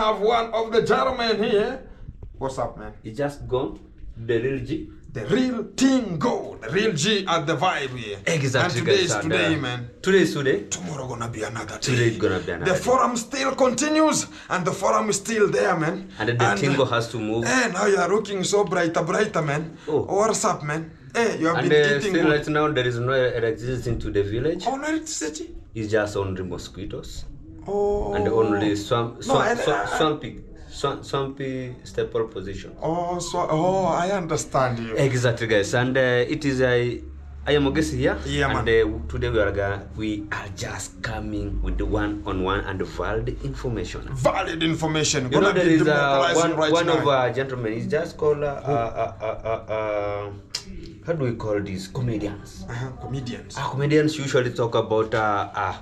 have one of the gentlemen here. What's up, man? It's just gone. The real G. The real team go. The real G at the vibe here. Exactly. And today is today, man. Today is today. Tomorrow gonna be another day. Today is gonna be another The day. forum still continues, and the forum is still there, man. And the tingo has to move. Hey, now you are looking so brighter, man. Oh. What's up, man? Hey, you have And been eating still good. right now there is no electricity to the village. Oh, no electricity? It's just only mosquitoes. Oh. And only swampy staple position. Oh, I understand you. Exactly, guys. And it is I am mogesi here. Yeah, man. And today we are just coming with the one-on-one and valid information. Valid information. You know, there is right one now. of our gentlemen. He's just called how do we call these comedians? Comedians. Comedians usually talk about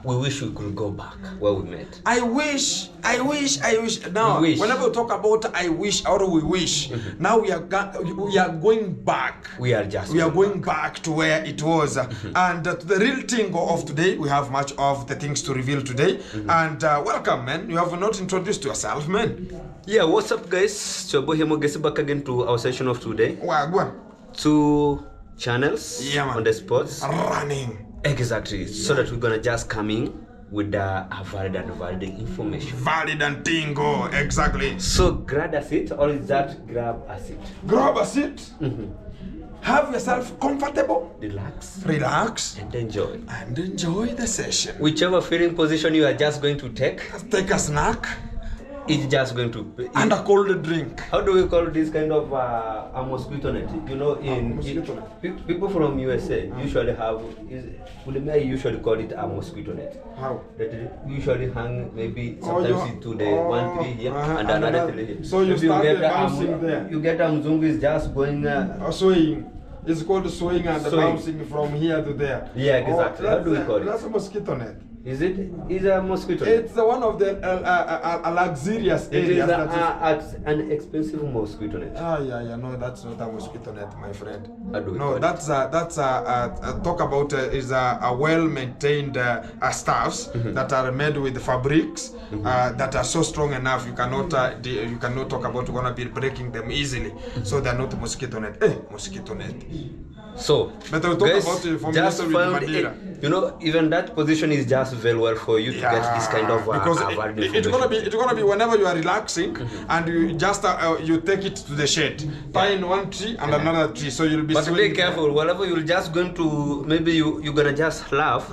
we wish we could go back where we met. I wish. Now, We wish. whenever we talk about I wish or we wish, now we are going back. We are going back to where it was. And to the real thing of today, we have much of the things to reveal today. And welcome, man. You have not introduced yourself, man. Yeah, what's up, guys? So, boy, mogesi back again to our session of today. Well, go on. 2 channels on the sports. Running. Exactly. So that we're gonna just come in with valid information. Valid and tingo, exactly. So grab a seat, or is that grab a seat? Grab a seat. Have yourself comfortable. Relax. And enjoy. And enjoy the session. Whichever feeling position you are just going to take a snack. It's just going to and a cold drink. How do we call this kind of a mosquito net? You know, people from USA usually have usually call it a mosquito net. How? That usually hang maybe sometimes to the 1 tree here and another tree here. So you started bouncing there. You get a mzungu is just going swaying. It's called swaying and bouncing from here to there. Yeah, exactly. How do we call it? That's a mosquito net. Is it? Is a mosquito net? It's one of the luxurious areas. It is an expensive mosquito net. Yeah. No, that's not a mosquito net, my friend. How do we No, call that's talk about is a well-maintained staffs that are made with fabrics that are so strong enough you cannot talk about gonna be breaking them easily. So they're not mosquito net. Mosquito net. So, but I'll talk about it from just found it, you know, even that position is just very well for you to get this kind of because it's gonna be whenever you are relaxing and you just you take it to the shade, find one tree and another tree, so you'll be. But be careful. Whenever you're just going to maybe you're gonna just laugh,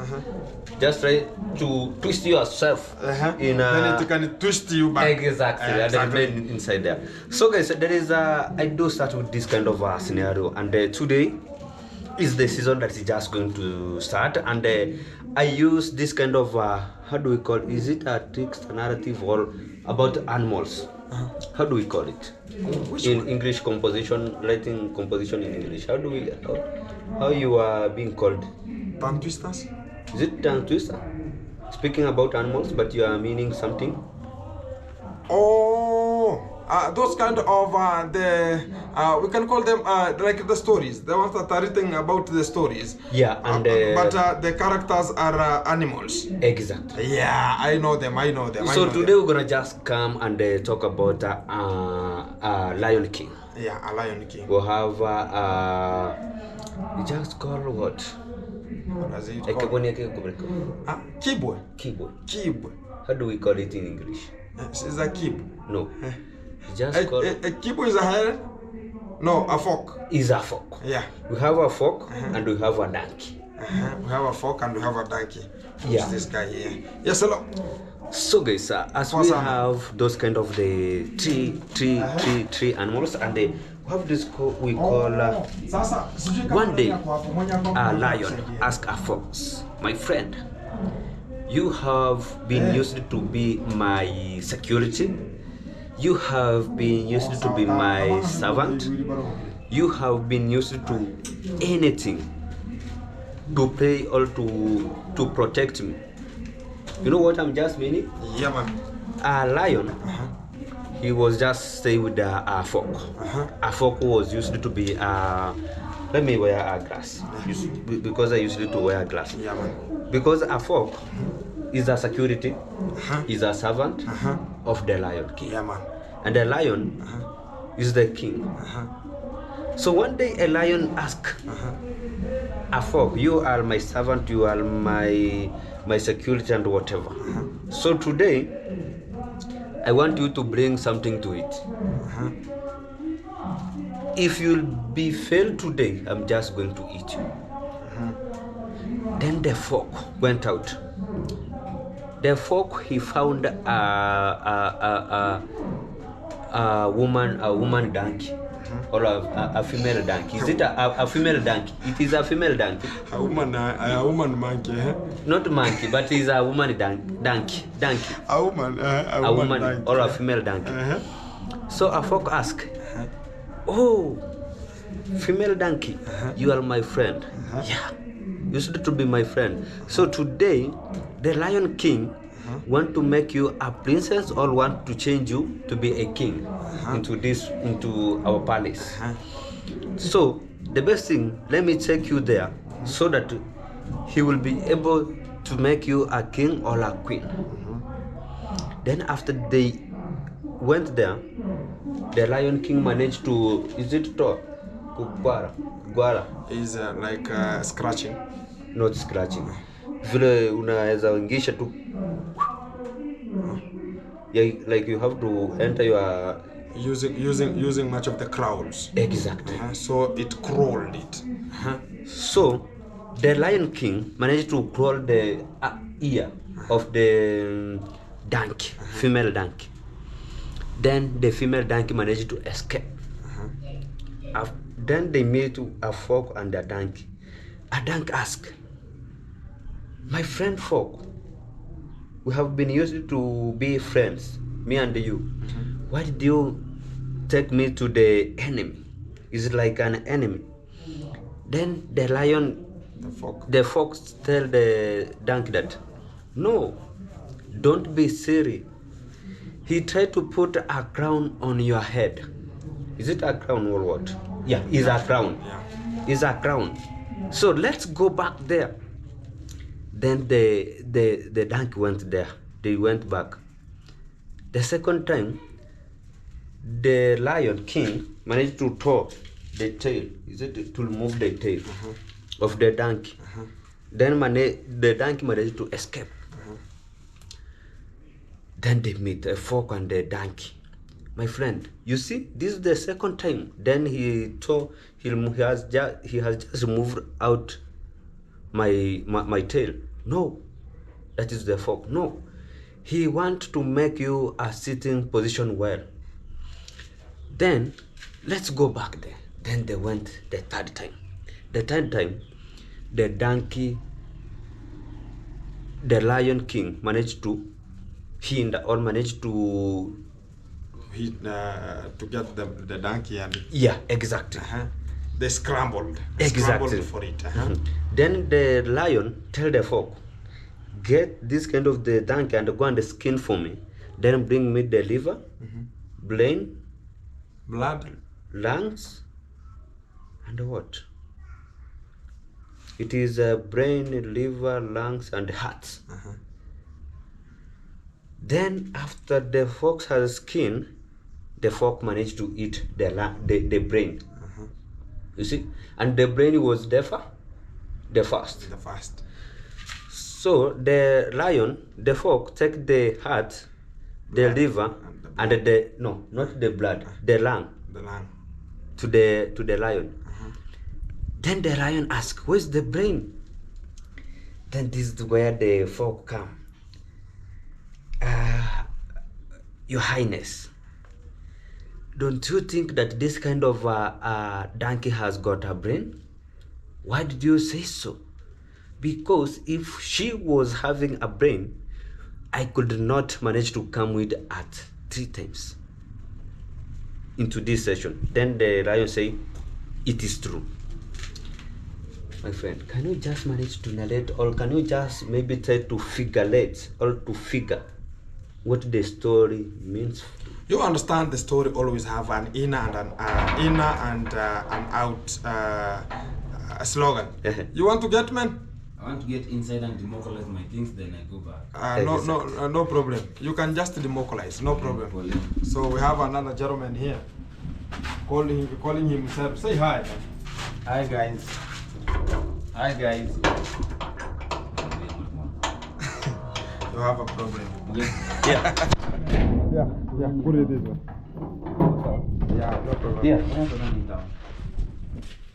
just try to twist yourself in. Then it can twist you back. Exactly. And remain inside there. So guys, there is I do start with this kind of scenario, and today is the season that is just going to start, and I use this kind of how do we call it? Is it a text, a narrative, or about animals? How do we call it in English? Writing composition in English. How do we how you are being called? Tongue twisters? Is it tongue twister? Speaking about animals, but you are meaning something. Those kind of we can call them like the stories, the ones that are written about the stories. Yeah, and but the characters are animals. Exactly. Yeah, I know them. So today we're gonna just come and talk about Lion King. Yeah, a Lion King. We'll have we just call what? What does it called? Kibwe. Kibwe. How do we call it in English? It's a kib. No. Just a kibwe is a heron. No, a fork. Is a fork. Yeah. We have a fork and we have a donkey. We have a fork and we have a donkey. Yeah. Who's this guy here? Yes, hello. So guys, as we have those kind of the tree animals, and we have this we call one day a lion asked a fox, my friend, you have been used to be my security, you have been used to be my servant, you have been used to anything to pay or to protect me. You know what I'm just meaning? Yeah, man. A lion, he was just stay with a fork. A fork was used to be let me wear a glass because I used to wear a glass. Yeah, man. Because a fork is a security, is a servant, of the Lion King. Yeah, man. And the lion is the king. So one day a lion asked a fox, you are my servant, you are my security and whatever. So today I want you to bring something to eat. If you'll be failed today, I'm just going to eat you. Then the fox went out. The fox, he found a woman donkey, or a female donkey. Is it a female donkey? It is a female donkey. A woman monkey. Not monkey, but it's a woman donkey. A woman donkey. Or a female donkey. So a fox asked, "Oh, female donkey, you are my friend." Yeah, you should to be my friend. So today, the Lion King want to make you a princess or want to change you to be a king into our palace. So the best thing, let me take you there so that he will be able to make you a king or a queen. Then after they went there, the Lion King managed to, is it to Guara? Is like scratching. Not scratching. Vile unaweza ingisha tu, yeah, like you have to enter your using much of the crowds. exactly. So it crawled it. So the Lion King managed to crawl the ear of the donkey, female donkey. Then the female donkey managed to escape. Then they meet a fox and a donkey. A donkey asked, "My friend fox, we have been used to be friends, me and you. Why did you take me to the enemy? Is it like an enemy?" Then the fox tell the donkey that, "No, don't be silly. He tried to put a crown on your head." Is it a crown or what? Yeah, it's a crown. Yeah. It's a crown. So let's go back there. Then the donkey went there. They went back. The second time, the Lion King managed to throw the tail. Is it to remove the tail of the donkey? Then the donkey managed to escape. Then they meet a fox and the donkey. "My friend, you see, this is the second time." Then he has just removed out my tail. "No, that is the fox. No, he wants to make you a sitting position well." Then let's go back there. Then they went the third time. The third time, the donkey, the Lion King managed to hinder or managed to get the donkey and yeah, exactly. They scrambled. Exactly. Scrambled for it. Then the lion tell the fox, "Get this kind of the donkey and go and skin for me. Then bring me the liver, brain, Blood, lungs, and what? It is brain, liver, lungs, and heart." Then after the fox has skin, the fox managed to eat the brain. You see, and the brain was the first. So the lion, the fox, take the heart, the liver, and the no, not the blood, the lung. The lung. To the lion. Then the lion asked, "Where's the brain?" Then this is where the fox come. Your Highness, don't you think that this kind of donkey has got a brain? Why did you say so? Because if she was having a brain, I could not manage to come with at 3 times into this session. Then the lion say, "It is true." My friend, can you just manage to narrate, or can you just maybe try to figure what the story means? You understand the story always have an inner and an out slogan. You want to get, man? I want to get inside and demobilize my things, then I go back. No problem. You can just demobilize, no problem. So we have another gentleman here, calling himself. Say hi. Hi guys. Hi guys. You have a problem. Yeah. Yeah. Put it this way. Yeah, no problem. Yeah, I'm running down.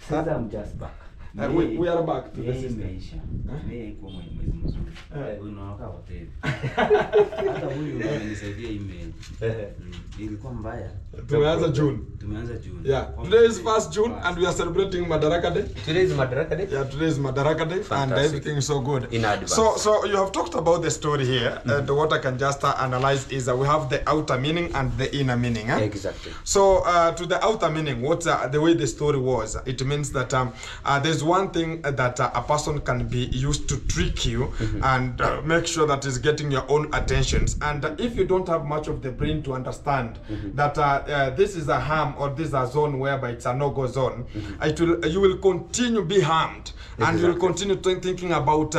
Since I'm just back. We are back to the system. Ilikuwa mbaya. Tumeanza June. Yeah. Today is 1st June and we are celebrating Madaraka Day. Today is Madaraka Day? Yeah, today is Madaraka Day. Fantastic. And everything is so good. In advance. So you have talked about the story here. What I can just analyze is that we have the outer meaning and the inner meaning. Exactly. So to the outer meaning, what the way the story was, it means that there's one thing that a person can be used to trick you and make sure that is getting your own attentions. And if you don't have much of the brain to understand that this is a harm or this is a zone whereby it's a no-go zone, you will continue be harmed. Exactly. And you will continue thinking about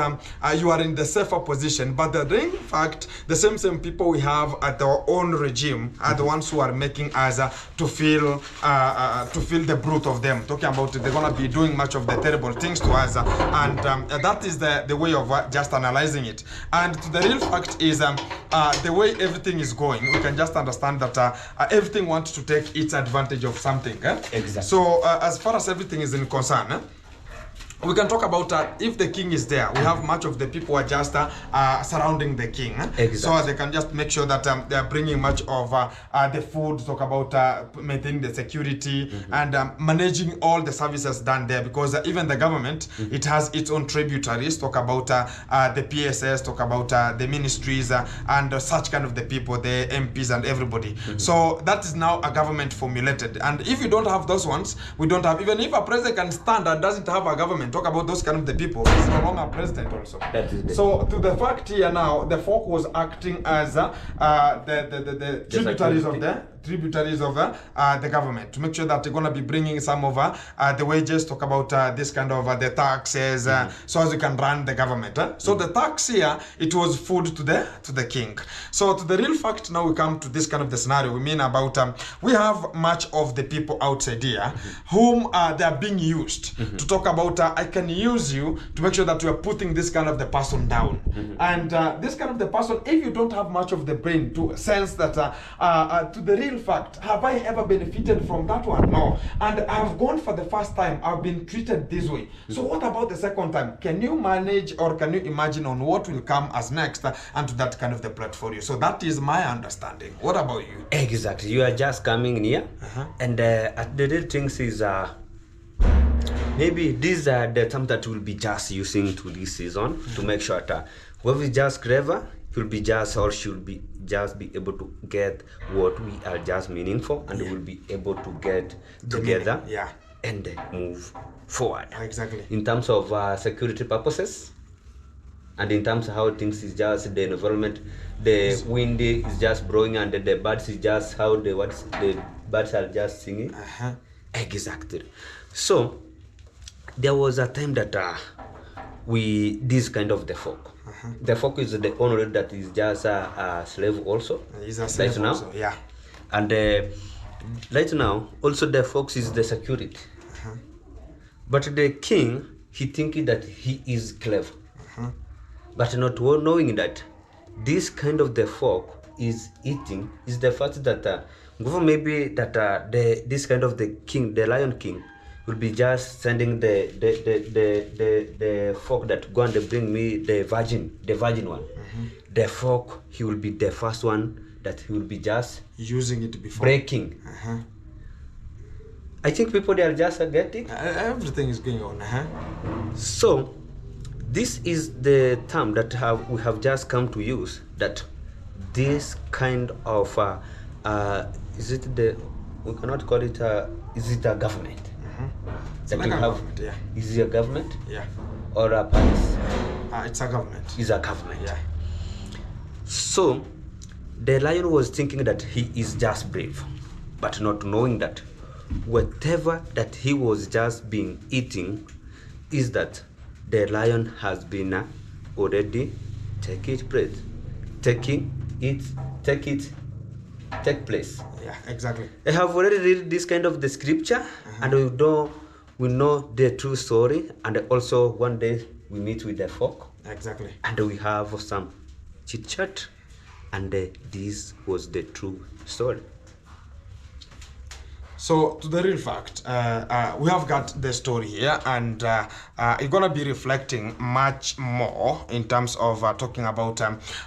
you are in the safer position. But the real fact, the same people we have at our own regime are the ones who are making us to feel the brunt of them. Talking about they're gonna be doing much of the terrible things to us, and that is the way of just analyzing it. And the real fact is the way everything is going, we can just understand that everything wants to take its advantage of something. Exactly. So as far as everything is in concern, we can talk about if the king is there, we have much of the people are just surrounding the king. Exactly. So they can just make sure that they are bringing much of the food, talk about maintaining the security and managing all the services done there, because even the government, it has its own tributaries, talk about the PSS, talk about the ministries and such kind of the people, the MPs and everybody. So that is now a government formulated. And if you don't have those ones, we don't have, even if a president can stand and doesn't have a government, talk about those kind of the people, he's no longer president also. So to the fact here now, the folk was acting as the tributaries of the government, to make sure that they're going to be bringing some of the wages, talk about this kind of the taxes, so as you can run the government. So the tax here, it was food to the king. So to the real fact, now we come to this kind of the scenario. We mean about we have much of the people outside here whom they are being used to talk about I can use you to make sure that you are putting this kind of the person down. And this kind of the person, if you don't have much of the brain to sense that to the real fact, have I ever benefited from that one? No. And I've gone for the first time, I've been treated this way. So what about the second time? Can you manage or can you imagine on what will come as next and to that kind of the plot for you? So that is my understanding. What about you? Exactly. You are just coming near and the real things is maybe these are the terms that we'll be just using to this season to make sure that whoever is just clever, will be just or should be just be able to get what we are just meaningful, and will be able to get together and move forward. Exactly. In terms of security purposes, and in terms of how things is just the environment, the wind is just blowing and the birds is just how the birds are just singing. Exactly. So there was a time that this kind of the folk. The folk is the owner that is just a slave also. He's a slave right also, now. And right now, also the folk is the security. But the king, he thinking that he is clever. But not knowing that this kind of the folk is eating is the fact that maybe that this kind of the king, the lion king, will be just sending the folk that go and bring me the virgin one. The folk, he will be the first one that he will be just using it before breaking. I think people they are just getting everything is going on. So this is the term that we have just come to use, that this kind of is it the, we cannot call it is it a government? That like you have, is it a government? Or a palace? It's a government. It's a government. So the lion was thinking that he is just brave, but not knowing that whatever that he was just being eating is that the lion has been already take place. Yeah, exactly. I have already read this kind of the scripture, and we know the true story, and also one day we meet with the folk, Exactly. and we have some chit chat, and this was the true story. So, to the real fact, we have got the story here, and it's gonna be reflecting much more in terms of talking about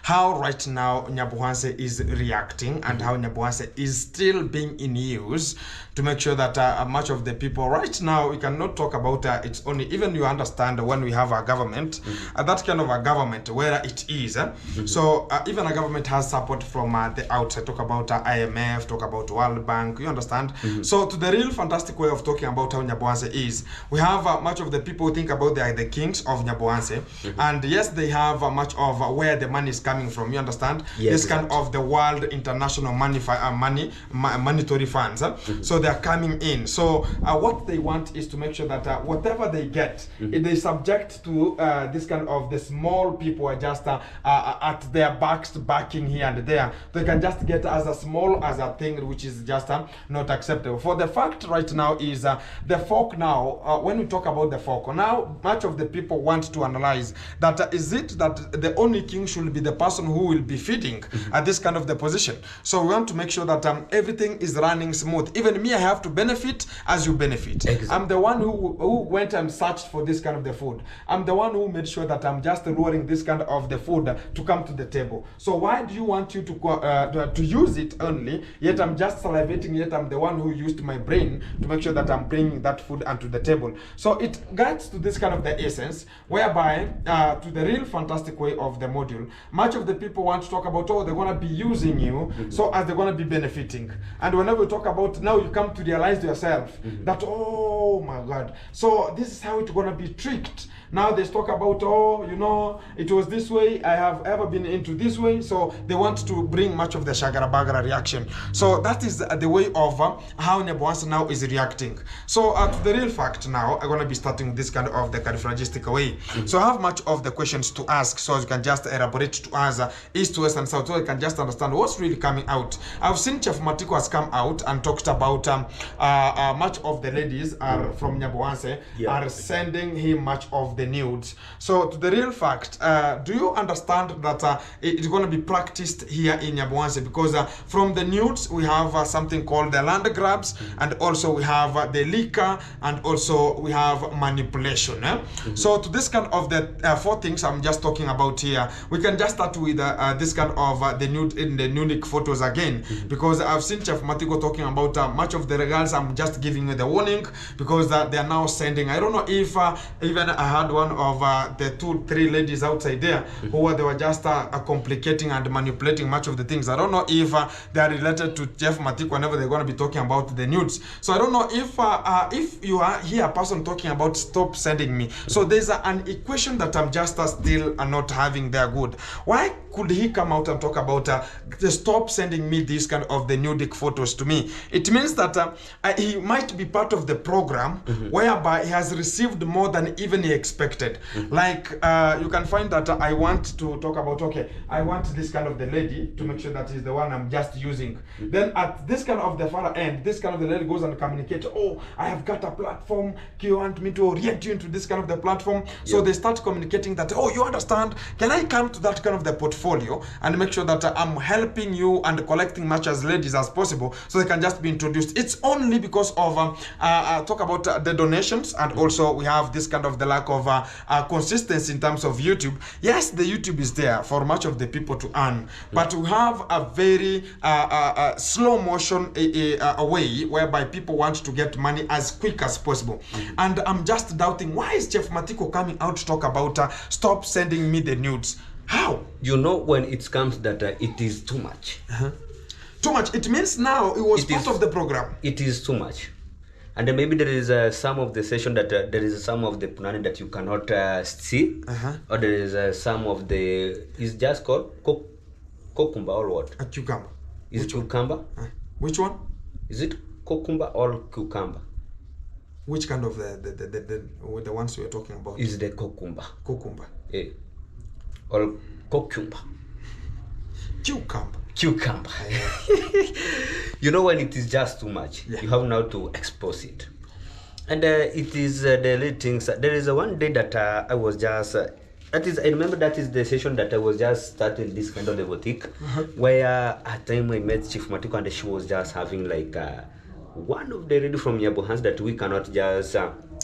how right now Nyabuhanse is reacting and how Nyabuhanse is still being in use to make sure that much of the people right now, we cannot talk about it's only, even you understand when we have a government, that kind of a government where it is. So even a government has support from the outside, talk about IMF, talk about World Bank, you understand? So to the real fantastic way of talking about how Nyabuhanse is, we have much of the people who think about they are the kings of Nyabuhanse, and yes, they have much of where the money is coming from, you understand? Yes, This kind of the world international monetary funds. So they are coming in. So what they want is to make sure that whatever they get, if they subject to this kind of the small people are just at their backs backing here and there, they can just get as a small as a thing which is just not acceptable. For the fact right now is the folk now, when we talk about the folk, now much of the people want to analyze that is it that the only king should be the person who will be feeding at this kind of the position. So we want to make sure that everything is running smooth. Even me, I have to benefit as you benefit. Exactly. I'm the one who went and searched for this kind of the food. I'm the one who made sure that I'm just luring this kind of the food to come to the table. So why do you want you to use it only, yet I'm just salivating, yet I'm the one who used my brain to make sure that I'm bringing that food onto the table. So it gets to this kind of the essence, whereby to the real fantastic way of the module, much of the people want to talk about, oh, they're going to be using you, so as they're going to be benefiting. And whenever we talk about, now you come to realize to yourself that, oh my God, so this is how it's going to be tricked. Now they talk about, oh, you know, it was this way, I have ever been into this way, so they want to bring much of the shagara bagara reaction. So that is the way of how Nyabuhanse now is reacting. So to the real fact now, I'm going to be starting this kind of the califragistic way. So I have much of the questions to ask, so you can just elaborate to us east, west, and south, so you can just understand what's really coming out. I've seen Chef Matiko has come out and talked about much of the ladies are from Nyabuhanse are sending him much of the nudes. So to the real fact, do you understand that it's going to be practiced here in Nyabuhanse? Because from the nudes we have something called the land grabs, and also we have the liquor, and also we have manipulation. So to this kind of the four things I'm just talking about here, we can just start with this kind of the nude in the nudic photos again, because I've seen Chef Matiko talking about much of the regals. I'm just giving you the warning because they are now sending. I don't know if even I had one of the 2-3 ladies outside there who they were just complicating and manipulating much of the things. I don't know if they are related to Chef Matiko whenever they're going to be talking about the nudes. So I don't know if you are here a person talking about stop sending me. So there's an equation that I'm just still not having there good. Why could he come out and talk about stop sending me this kind of the nudic photos to me? It means that he might be part of the program whereby he has received more than even he expected. Like you can find that I want to talk about, okay, I want this kind of the lady to make sure that is the one I'm just using. Then at this kind of the far end, this kind of the lady goes and communicates, oh, I have got a platform, do you want me to orient you into this kind of the platform? So they start communicating that, oh, you understand, can I come to that kind of the portfolio and make sure that I'm helping you and collecting much as ladies as possible so they can just be introduced. It's only because of talk about the donations, and also we have this kind of the lack of consistency in terms of YouTube. Yes, the YouTube is there for much of the people to earn, but we have a very slow motion way whereby people want to get money as quick as possible. And I'm just doubting, why is Chef Matiko coming out to talk about stop sending me the nudes? How? You know, when it comes that it is too much. Too much. It means now it was part of the program. It is too much. And then maybe there is some of the session that there is some of the punani that you cannot see, or there is some of the, it's just called kokumba or what? A cucumber. Is it cucumber? Which one? Is it kokumba or cucumber? Which kind of the ones we are talking about? Is the cucumber. Cucumber. Yeah. Or cucumber. Cucumber. Cucumber. You know when it is just too much, you have now to expose it. And it is the little things. There is one day that I was just that is, I remember that is the session that I was just starting this kind of the boutique, where at time I met Chief Matiko and she was just having like one of the lady from Nyabohans that we cannot just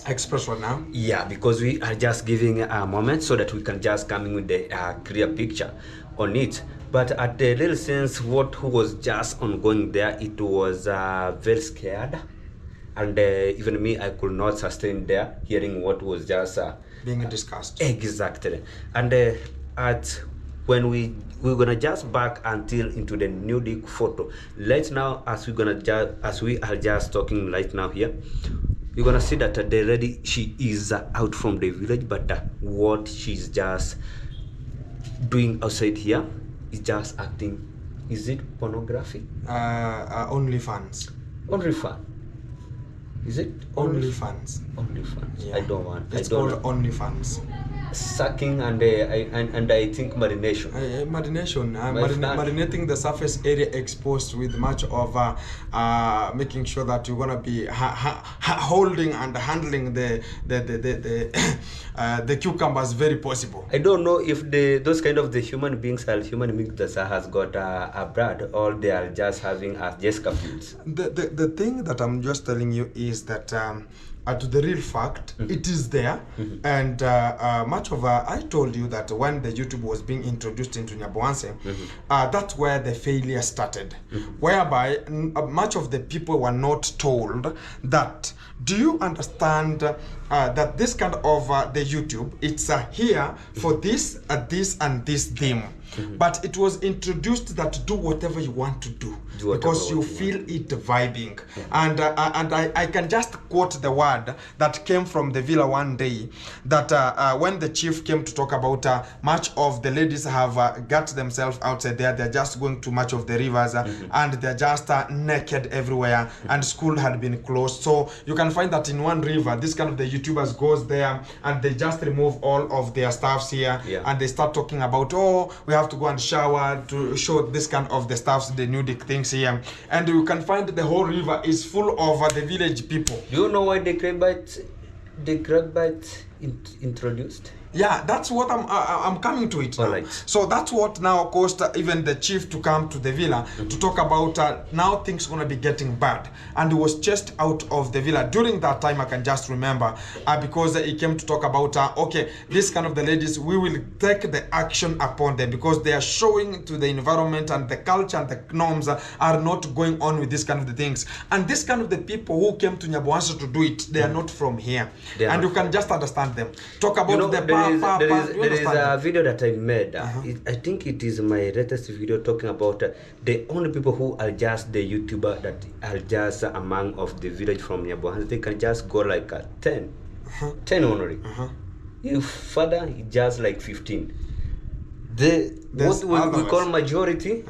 express right now. Yeah, because we are just giving a moment so that we can just come in with the clear picture on it. But at the little sense, who was just ongoing there, it was very scared. And even me, I could not sustain there, hearing what was just being discussed. Exactly. And at when we're gonna just back until into the nudic photo. Right now, as we are just talking right now here, you're gonna see that already she is out from the village, but what she's just doing outside here is just acting. Is it pornography? OnlyFans. OnlyFans. Is it OnlyFans? OnlyFans. Yeah. I don't want. It's called OnlyFans. Sucking and I think marination. Marinating the surface area exposed with much of making sure that you're gonna be holding and handling the cucumbers very possible. I don't know if those kind of the human beings are human beings that has got a blood, or they are just having Jessica fluids. The thing that I'm just telling you is that to the real fact, it is there, and much of I told you that when the YouTube was being introduced into Nyabohanse, that's where the failure started, whereby much of the people were not told that. Do you understand that this kind of the YouTube, it's here for this, this, and this theme. But it was introduced that do whatever you want to do because you feel it vibing. And I can just quote the word that came from the villa one day, that when the chief came to talk about much of the ladies have got themselves outside there, they're just going to much of the rivers and they're just naked everywhere, and school had been closed. So you can find that in one river, this kind of the YouTubers goes there and they just remove all of their stuffs here, and they start talking about, oh, we have to go and shower to show this kind of the stuffs, the nudic things here, and you can find the whole river is full of the village people. Do you know why the crab bite introduced? Yeah, that's what I'm coming to it now. All right. So that's what now caused even the chief to come to the villa to talk about now things gonna be getting bad, and he was chased out of the villa. During that time, I can just remember because he came to talk about okay, this kind of the ladies, we will take the action upon them because they are showing to the environment, and the culture and the norms are not going on with this kind of the things. And this kind of the people who came to Nyabohanse to do it, they are not from here, and you can just understand them. Talk about there is a video that I made. I think it is my latest video talking about the only people who are just the YouTuber that are just among of the village from Nyabohanse. They can just go like 10 only. If further, just like 15. What we call majority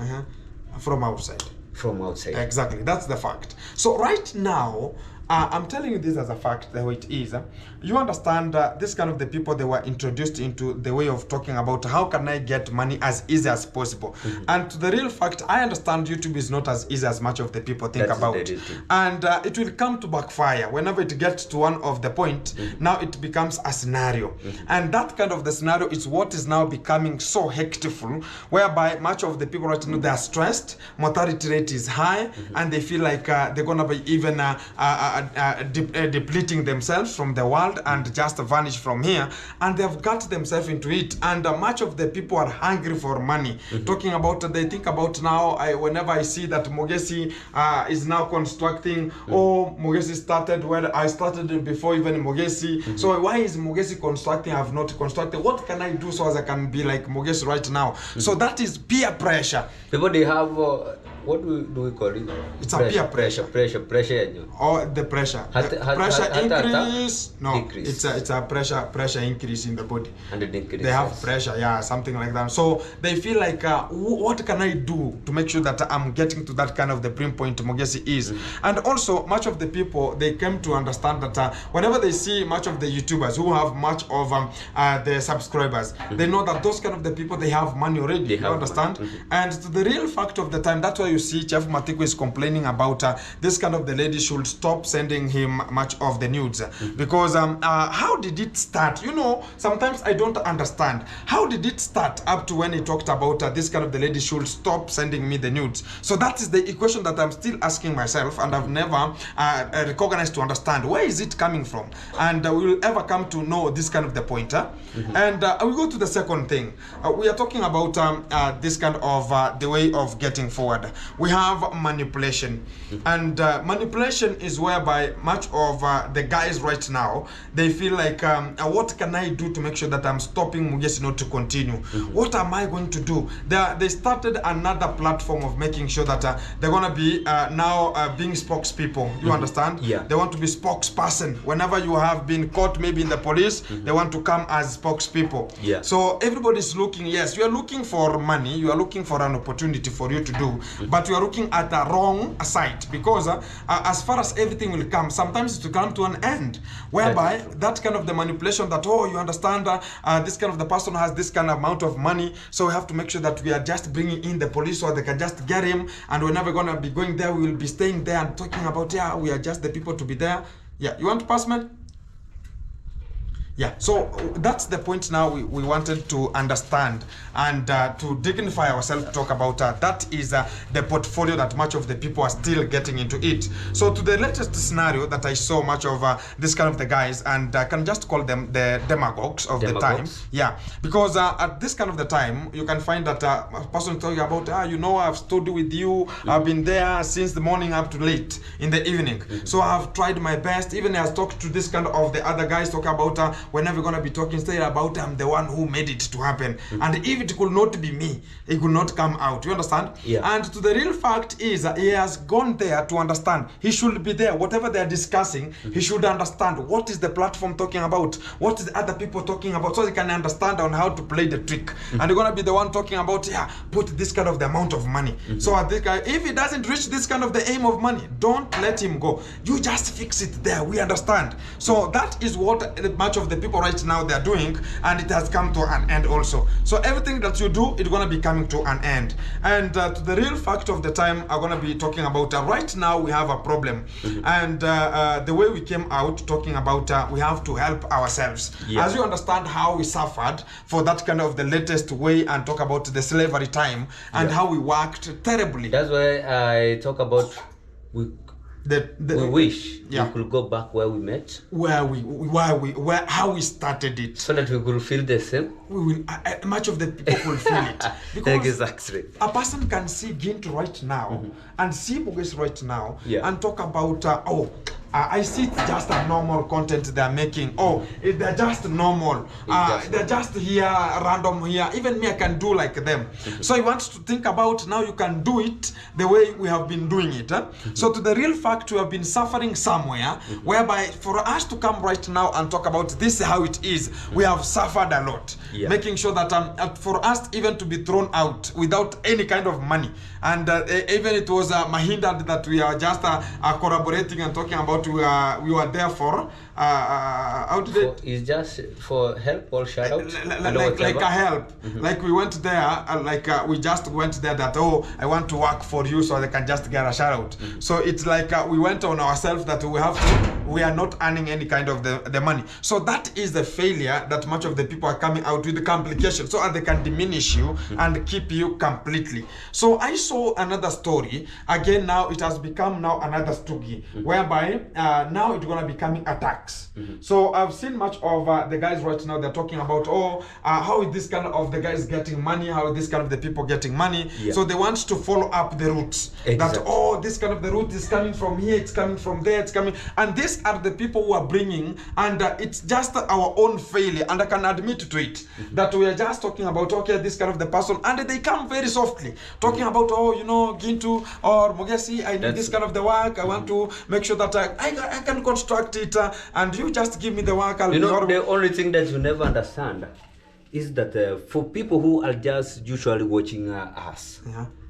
from outside. From outside. Exactly, that's the fact. So right now, I'm telling you this as a fact, the way it is. You understand this kind of the people, they were introduced into the way of talking about how can I get money as easy as possible. And to the real fact, I understand YouTube is not as easy as much of the people think about. And it will come to backfire whenever it gets to one of the point. Now it becomes a scenario. And that kind of the scenario is what is now becoming so hecticful, whereby much of the people right now, they are stressed, mortality rate is high, and they feel like they're gonna be even depleting themselves from the world and just vanish from here, and they've got themselves into it. And much of the people are hungry for money. Talking about, they think about now, whenever I see that Mogesi is now constructing, oh, Mogesi started when I started before even Mogesi. So why is Mogesi constructing? I have not constructed. What can I do so as I can be like Mogesi right now? So that is peer pressure. People, they have what do we call it? It's a peer pressure. Pressure yenyewe. Or the pressure. Pressure increase. No, decrease. it's a pressure increase in the body. And it increases. They have pressure, yeah, something like that. So they feel like, what can I do to make sure that I'm getting to that kind of the brim point mogesi is? And also, much of the people, they came to understand that whenever they see much of the YouTubers who have much of the subscribers, they know that those kind of the people, they have money already. You understand? And to the real fact of the time, that's why you see Chef Matiko is complaining about this kind of the lady should stop sending him much of the nudes. Because how did it start? You know, sometimes I don't understand. How did it start up to when he talked about this kind of the lady should stop sending me the nudes? So that is the equation that I'm still asking myself, and I've never recognized to understand where is it coming from, and we will ever come to know this kind of the point. And we go to the second thing. We are talking about this kind of the way of getting forward. We have manipulation, and manipulation is whereby much of the guys right now, they feel like what can I do to make sure that I'm stopping mogesi not to continue? What am I going to do? They started another platform of making sure that they're gonna be now being spokespeople. You understand? Yeah. They want to be spokesperson. Whenever you have been caught maybe in the police, they want to come as spokespeople. Yeah. So everybody's looking, yes, you are looking for money, you are looking for an opportunity for you to do, but you are looking at the wrong side, because as far as everything will come, sometimes it will come to an end, whereby that kind of the manipulation that, oh, you understand, this kind of the person has this kind of amount of money, so we have to make sure that we are just bringing in the police so they can just get him, and we're never going to be going there, we will be staying there and talking about, yeah, we are just the people to be there. Yeah, you want to pass, man? Yeah, so that's the point now we wanted to understand and to dignify ourselves to talk about. That is the portfolio that much of the people are still getting into it. So to the latest scenario that I saw much of this kind of the guys, and I can just call them the demagogues of the time. Yeah, because at this kind of the time, you can find that a person talking about, you know, I've stood with you, I've been there since the morning up to late in the evening. So I've tried my best. Even as talked to this kind of the other guys, talk about whenever we're gonna be talking still about I'm the one who made it to happen, and if it could not be me, it could not come out. You understand? Yeah. And to the real fact is he has gone there to understand. He should be there. Whatever they're discussing, he should understand what is the platform talking about, what is the other people talking about, so he can understand on how to play the trick. And you're gonna be the one talking about, yeah, put this kind of the amount of money. So at this guy, if he doesn't reach this kind of the aim of money, don't let him go. You just fix it there. We understand. So that is what much of the people right now they're doing, and it has come to an end also. So everything that you do, it's gonna be coming to an end. And to the real fact of the time, I'm gonna be talking about right now we have a problem, and the way we came out talking about we have to help ourselves. As you understand how we suffered for that kind of the latest way, and talk about the slavery time and how we worked terribly. That's why I talk about we wish we could go back where we met, how we started it, so that we could feel the same. We will. Much of the people will feel it, because exactly. A person can see Gint right now and see Mogesi right now and talk about I see it's just a normal content they're making. They're just normal. They're just here, random here. Even me, I can do like them. So he wants to think about now you can do it the way we have been doing it. So to the real fact, we have been suffering somewhere, whereby for us to come right now and talk about this how it is, we have suffered a lot. Making sure that for us even to be thrown out without any kind of money. And even it was Mahinda that we are just collaborating and talking about we were there for it's just for help or shout out, like a help. Like we went there, we just went there that I want to work for you, so they can just get a shout out. So it's like we went on ourselves that we are not earning any kind of the money. So that is the failure that much of the people are coming out with, the complication, so that they can diminish you and keep you completely. So I saw another story again. Now it has become now another story, whereby now it's gonna be coming attacks. So I've seen much of the guys right now, they're talking about how is this kind of the guys getting money, how is this kind of the people getting money. So they want to follow up the roots, that this kind of the root is coming from here, it's coming from there, it's coming, and this these are the people who are bringing, and it's just our own failure, and I can admit to it, that we are just talking about, okay, this kind of the person, and they come very softly, talking about, oh, you know, Gintu or Mogesi, I need this kind of the work, I want to make sure that I can construct it, and you just give me the work. You know, the only thing that you never understand is that for people who are just usually watching us,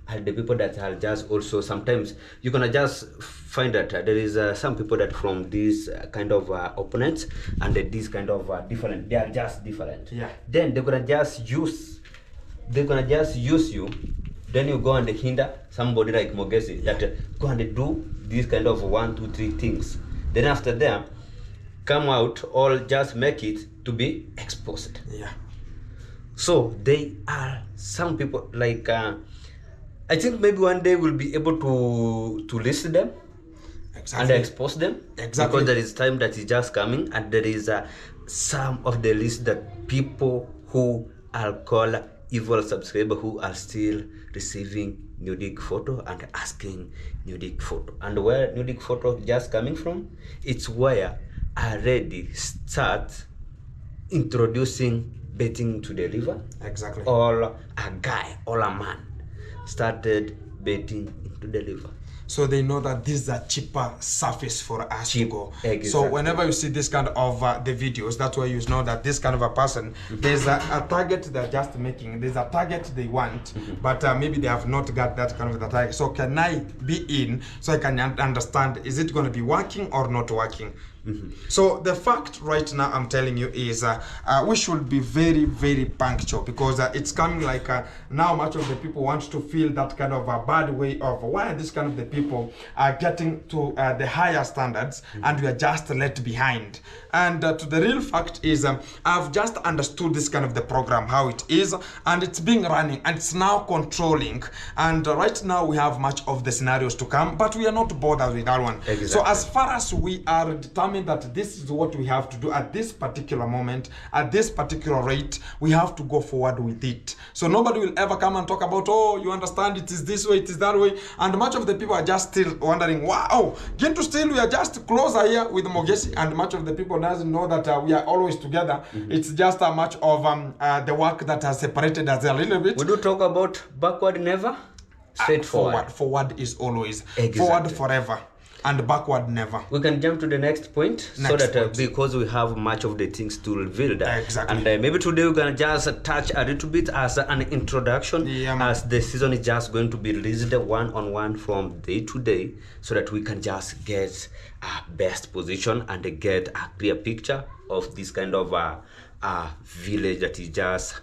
and the people that are just also, sometimes you're gonna just find that there is some people that from these kind of opponents, and these kind of different, they are just different. Then they're gonna just use you. Then you go and hinder somebody like Mogesi that go and do these kind of 1, 2, 3 things. Then after them, come out or just make it to be exposed. So they are some people like I think maybe one day we'll be able to list them and expose them. Because there is time that is just coming, and there is some of the list that people who are called evil subscriber who are still receiving nudic photo and asking nudic photo. And where nudic photo just coming from, it's where I already start introducing betting to deliver. Or a guy or a man started betting to deliver. So they know that this is a cheaper surface for us to go. Exactly. So whenever you see this kind of the videos, that's why you know that this kind of a person, there's a target they're just making. There's a target they want, but maybe they have not got that kind of the target. So can I be in so I can understand, is it going to be working or not working? So the fact right now I'm telling you is we should be very, very punctual, because it's coming like now much of the people want to feel that kind of a bad way of why this kind of the people are getting to the higher standards and we are just left behind. And to the real fact is I've just understood this kind of the program, how it is, and it's being running and it's now controlling, and right now we have much of the scenarios to come, but we are not bothered with that one. So as far as we are determined that this is what we have to do at this particular moment, at this particular rate, we have to go forward with it. So nobody will ever come and talk about, oh, you understand, it is this way, it is that way, and much of the people are just still wondering, wow, Gintu still we are just closer here with Mogesi, and much of the people doesn't know that we are always together. It's just a much of the work that has separated us a little bit. We do talk about backward never, straight forward. Forward is always forward forever, and backward never. We can jump to the next point, so that because we have much of the things to reveal, and maybe today we're gonna just touch a little bit as an introduction, as the season is just going to be released one-on-one from day to day, so that we can just get a best position and get a clear picture of this kind of village that is just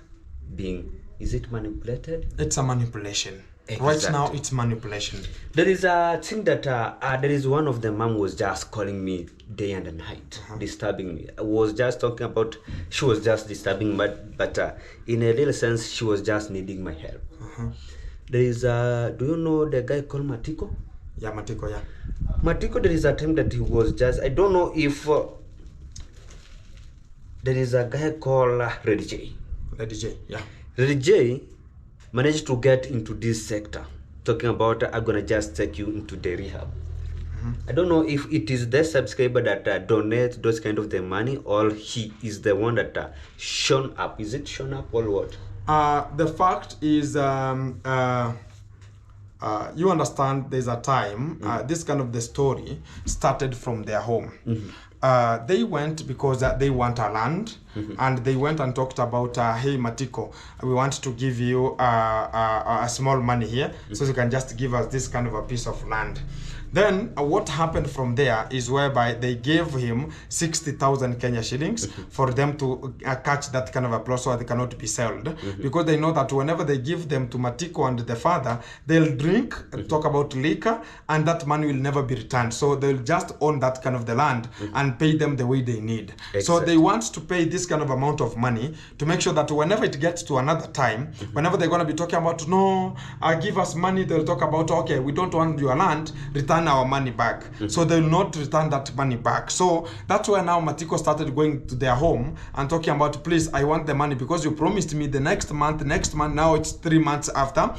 being, is it manipulated? It's a manipulation. Right now it's manipulation. There is a thing that there is one of the mom was just calling me day and night, disturbing me. I was just talking about, she was just disturbing me, but in a little sense she was just needing my help. There is do you know the guy called Matiko? Yeah, Matiko, yeah. Matiko, there is a time that he was just, I don't know if there is a guy called Red J. Red J, yeah. Red J managed to get into this sector, talking about I'm gonna just take you into the rehab. I don't know if it is the subscriber that donates those kind of the money, or he is the one that shown up. Is it shown up or what? The fact is you understand, there's a time this kind of the story started from their home. They went because they want a land, and they went and talked about, hey Matiko, we want to give you a small money here, so you can just give us this kind of a piece of land. Then what happened from there is whereby they gave him 60,000 Kenya shillings for them to catch that kind of a plot, so they cannot be sold, because they know that whenever they give them to Matiko and the father, they'll drink, talk about liquor, and that money will never be returned. So they'll just own that kind of the land and pay them the way they need. So they want to pay this kind of amount of money to make sure that whenever it gets to another time, whenever they're going to be talking about, no, give us money, they'll talk about, okay, we don't want your land, return return our money back. So they will not return that money back. So that's where now Matiko started going to their home and talking about, please, I want the money because you promised me the next month. Now it's 3 months after,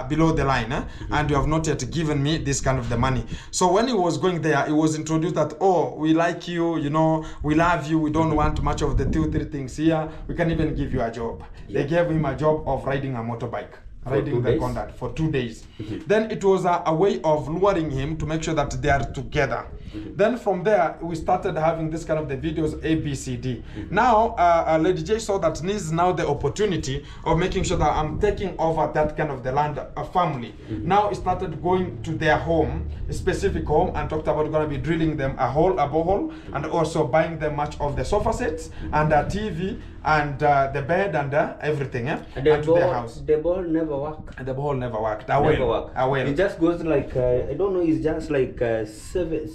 below the line, and you have not yet given me this kind of the money. So when he was going there, he was introduced that, oh, we like you, you know, we love you, we don't want much of the 2-3 things here, we can even give you a job. They gave him a job of riding a motorbike, riding the conduct for 2 days. Then it was a way of luring him to make sure that they are together. Then from there, we started having this kind of the videos A, B, C, D. Now, Lady J saw that this is now the opportunity of making sure that I'm taking over that kind of the land family. Now, he started going to their home, a specific home, and talked about going to be drilling them a borehole, and also buying them much of the sofa sets and a TV and the bed and everything, and to their house. The ball never worked. And the ball never worked. Never worked. It just goes like I don't know. It's just like 7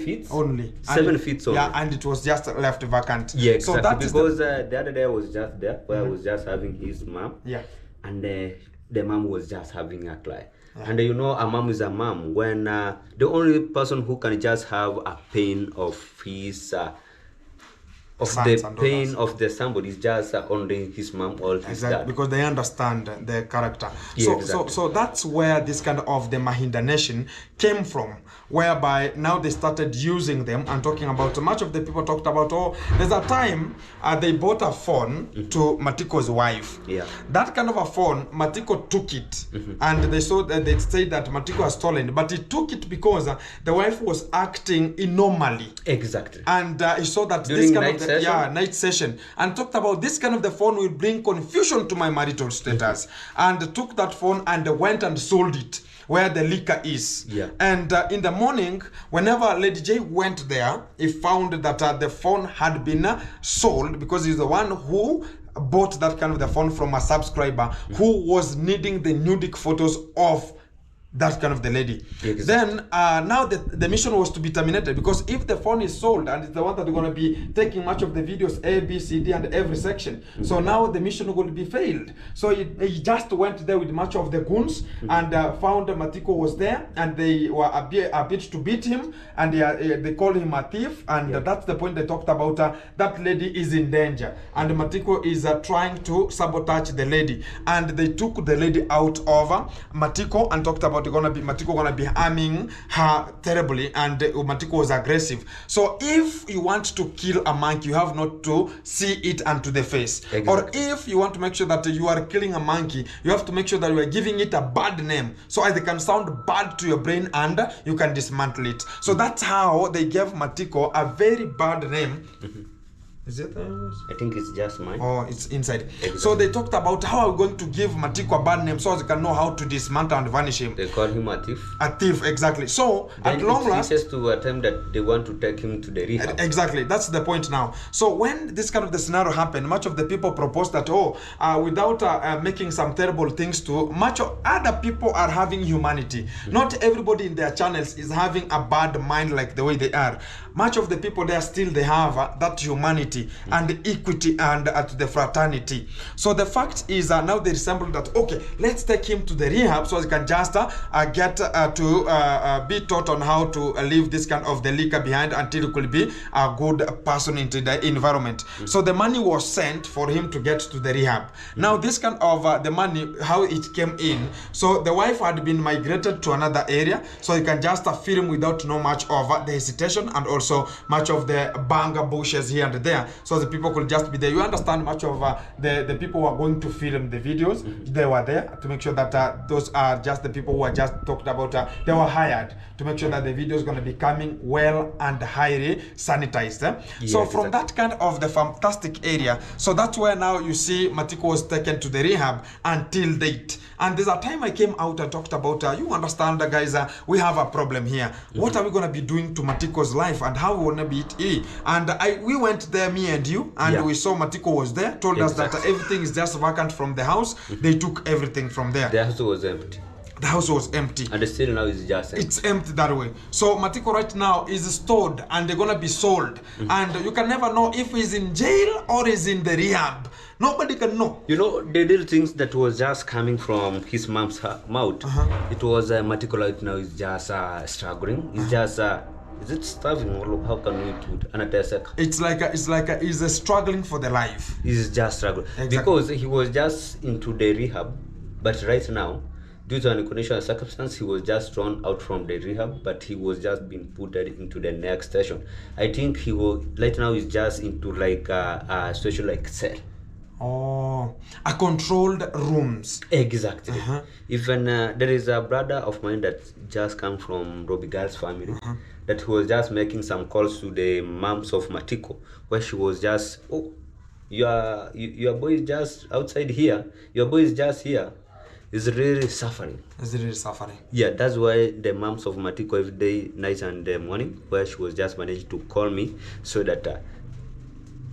feet only. 7 feet only. Yeah, and it was just left vacant. Yeah, exactly. So that because the other day I was just there where I was just having his mom. Yeah. And the mom was just having a cry. Yeah. And you know, a mom is a mom. When the only person who can just have a pain of his of the pain of the somebody is just only his mom or his dad. Because they understand the character. Yeah, so that's where this kind of the Mahinda Nation came from, whereby now they started using them and talking about, much of the people talked about, oh, there's a time they bought a phone to Matiko's wife. Yeah. That kind of a phone, Matiko took it, and they saw that they said that Matiko has stolen, but he took it because the wife was acting abnormally. Exactly. And he saw that during this kind of night session, and talked about this kind of the phone will bring confusion to my marital status, and took that phone and went and sold it where the liquor is. Yeah. And in the morning, whenever Lady J went there, he found that the phone had been sold, because he's the one who bought that kind of the phone from a subscriber who was needing the nudic photos of that kind of the lady. Exactly. Then now the mission was to be terminated, because if the phone is sold and it's the one that are going to be taking much of the videos A, B, C, D and every section, so now the mission will be failed. So he just went there with much of the goons and found Matiko was there, and they were a bit to beat him, and they called him a thief, and that's the point they talked about. That lady is in danger, and Matiko is trying to sabotage the lady, and they took the lady out of Matiko and talked about Matiko gonna be harming her terribly, and Matiko was aggressive. So if you want to kill a monkey, you have not to see it unto the face. Exactly. Or if you want to make sure that you are killing a monkey, you have to make sure that you are giving it a bad name, so it can sound bad to your brain and you can dismantle it. So that's how they gave Matiko a very bad name. Is it? I think it's just mine. Oh, it's inside. Exactly. So they talked about how we're going to give Matiko a bad name so they can know how to dismantle and vanish him. They call him a thief. A thief, exactly. So then at long last, it to a time that they want to take him to the rehab. Exactly, that's the point now. So when this kind of the scenario happened, much of the people proposed that, without making some terrible things to, much of other people are having humanity. Not everybody in their channels is having a bad mind like the way they are. Much of the people there still, they have that humanity and equity and the fraternity. So the fact is now they resemble that, okay, let's take him to the rehab so he can just get to be taught on how to leave this kind of the liquor behind until he could be a good person into the environment. So the money was sent for him to get to the rehab. Now this kind of the money, how it came in, so the wife had been migrated to another area, so you can just film without no much of the hesitation, and also much of the banger bushes here and there, so the people could just be there. You understand, much of the people who are going to film the videos, they were there to make sure that those are just the people who are just talked about. They were hired to make sure that the video is going to be coming well and highly sanitized. Yeah, so from that kind of the fantastic area, so that's where now you see Matiko was taken to the rehab until date. And there's a time I came out and talked about, you understand, guys, we have a problem here. What are we going to be doing to Matiko's life, and how we want to be it? And we went there, me and you, and we saw Matiko was there, told us that everything is just vacant from the house. They took everything from there. The house was empty. The house was empty. And still now it's just empty. It's empty that way. So Matiko right now is stored and they're gonna be sold. And you can never know if he's in jail or he's in the rehab. Nobody can know. You know, the little things that was just coming from his mom's mouth. It was Matiko right now is just struggling. It's just is it starving or how can we put it? He's struggling for the life. He's just struggling. Exactly. Because he was just into the rehab, but right now, due to an unconditional circumstance, he was just thrown out from the rehab, but he was just being put into the next station. I think he was right now is just into like a situation like cell. Oh, a controlled rooms. Exactly. Even there is a brother of mine that just come from Robbie Girl's family that was just making some calls to the moms of Matiko, where she was just, oh, your boy is just outside here. Your boy is just here. Is really suffering. Is really suffering. Yeah, that's why the moms of Matiko every day, night and morning, where she was just managed to call me so that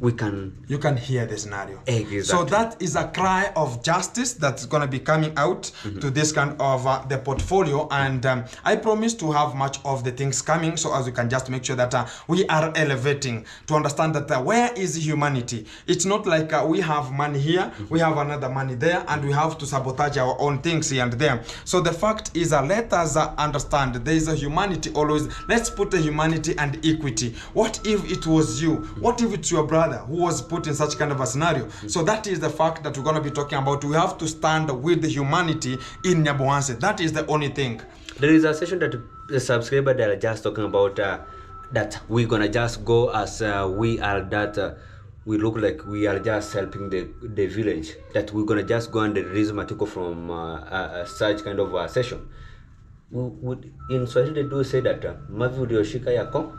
you can hear the scenario. Exactly. So that is a cry of justice that's going to be coming out to this kind of the portfolio, and I promise to have much of the things coming, so as we can just make sure that we are elevating to understand that where is humanity. It's not like we have money here, we have another money there, and we have to sabotage our own things here and there. So the fact is let us understand there is a humanity always. Let's put the humanity and equity. What if it was you? What if it's your brother who was put in such kind of a scenario? So that is the fact that we're going to be talking about. We have to stand with the humanity in Nyabohanse. That is the only thing. There is a session that the subscriber that are just talking about that we're going to just go as we are that we look like we are just helping the village, that we're going to just go and release Matiko from such kind of a session. In Swahili they do say that mavi ulioshika yako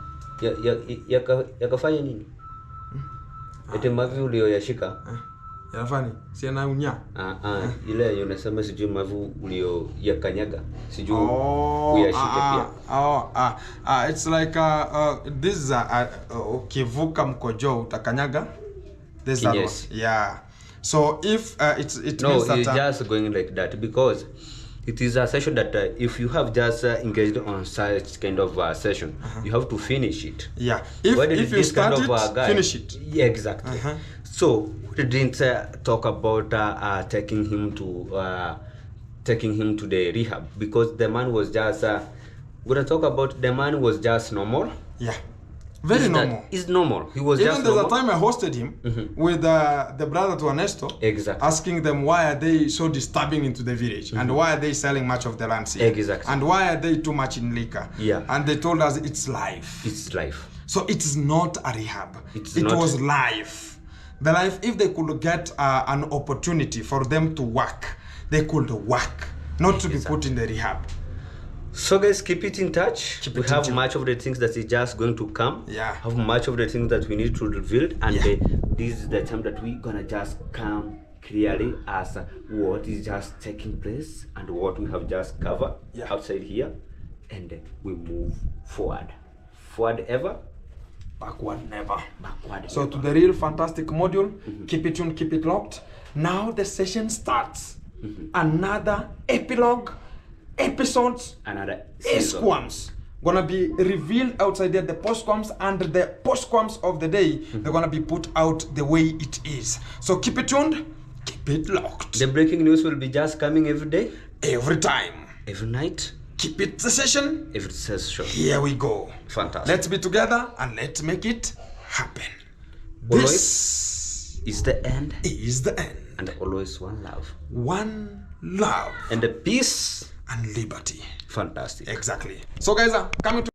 yakafanya nini? Ete mavi ulioyashika yanafanya si anaunya ile unasema sijui mavi ulioyakanyaga sijui uyashike pia. It's like this is ukivuka mkojo utakanyaga this is yes. Yeah, so if it no, means that it's just going like that because it is a session that if you have just engaged on such kind of session, you have to finish it. Yeah, if you start kind of guy, finish it. Yeah, exactly. So we didn't talk about taking him to the rehab because the man was just we're gonna talk about the man was just normal. Yeah, very normal. It's normal. He was even just there's normal. a time I hosted him with the brother to Ernesto, exactly, asking them why are they so disturbing into the village and why are they selling much of the land here, exactly, and why are they too much in liquor. Yeah, and they told us it's life. It's life. So it is not a rehab. It was life. The life, if they could get an opportunity for them to work, they could work, not to be put in the rehab. So guys, keep it in touch. We have much of the things that is just going to come. Yeah. Have much of the things that we need to reveal, and this is the time that we're gonna just come clearly as what is just taking place and what we have just covered outside here, and we move forward. Forward ever, backward never. Backward. So to the real fantastic module, keep it tuned, keep it locked. Now the session starts. Another epilogue. Episodes, another squams gonna be revealed outside there, the postquams and the postquams of the day. They're gonna be put out the way it is. So keep it tuned, keep it locked. The breaking news will be just coming every day, every time, every night. Keep it the session, every session. Here we go. Fantastic. Let's be together and let's make it happen. Always this is the end. Is the end. And always one love. One love. And the peace and liberty. Fantastic. Exactly. So guys, coming to